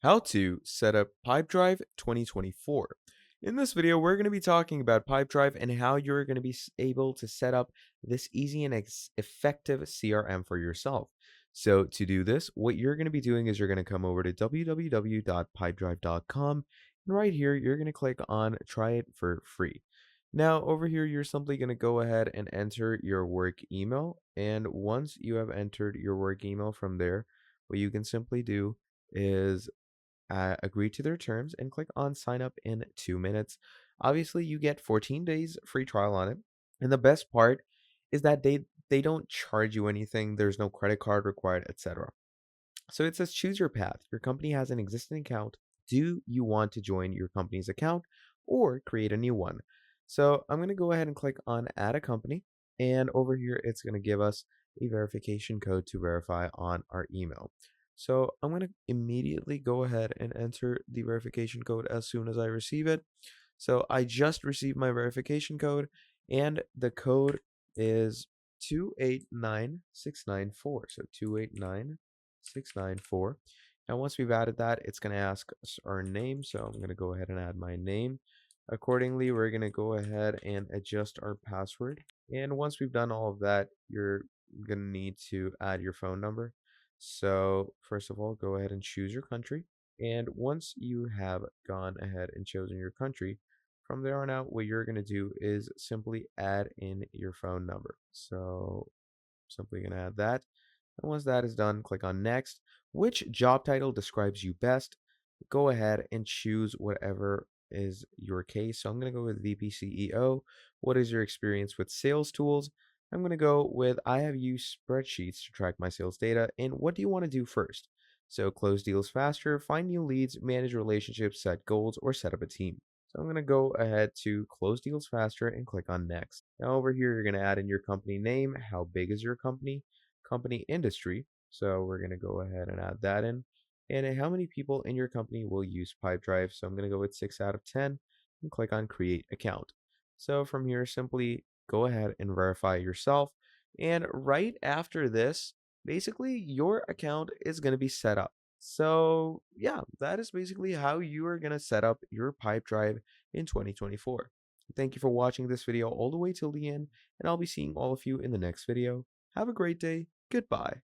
How to set up Pipedrive 2024. In this video, we're going to be talking about Pipedrive and how you're going to be able to set up this easy and effective CRM for yourself. So to do this, what you're going to be doing is you're going to come over to www.pipedrive.com, and right here, you're going to click on Try It for Free. Now, over here, you're simply going to go ahead and enter your work email. And once you have entered your work email from there, what you can simply do is agree to their terms and click on sign up in 2 minutes. Obviously, you get 14 days free trial on it. And the best part is that they don't charge you anything. There's no credit card required, etc. So it says choose your path. Your company has an existing account. Do you want to join your company's account or create a new one? So I'm going to go ahead and click on add a company. And over here, it's going to give us a verification code to verify on our email. So I'm going to immediately go ahead and enter the verification code as soon as I receive it. So I just received my verification code, and the code is 289694. So 289694. And once we've added that, it's going to ask us our name. So I'm going to go ahead and add my name. Accordingly, we're going to go ahead and adjust our password. And once we've done all of that, you're going to need to add your phone number. So first of all, go ahead and choose your country. And once you have gone ahead and chosen your country, from there on out, what you're going to do is simply add in your phone number. So simply going to add that. And once that is done, click on next. Which job title describes you best? Go ahead and choose whatever is your case. So I'm going to go with VP CEO. What is your experience with sales tools? I'm going to go with I have used spreadsheets to track my sales data. And what do you want to do first? So close deals faster, find new leads, manage relationships, set goals, or set up a team. So I'm going to go ahead to close deals faster and click on next. Now over here, you're going to add in your company name. How big is your company? Company industry. So we're going to go ahead and add that in. And how many people in your company will use Pipedrive? So I'm going to go with 6 out of 10 and click on create account. So from here, simply go ahead and verify yourself. And right after this, basically your account is going to be set up. So yeah, that is basically how you are going to set up your Pipedrive in 2024. Thank you for watching this video all the way till the end, and I'll be seeing all of you in the next video. Have a great day. Goodbye.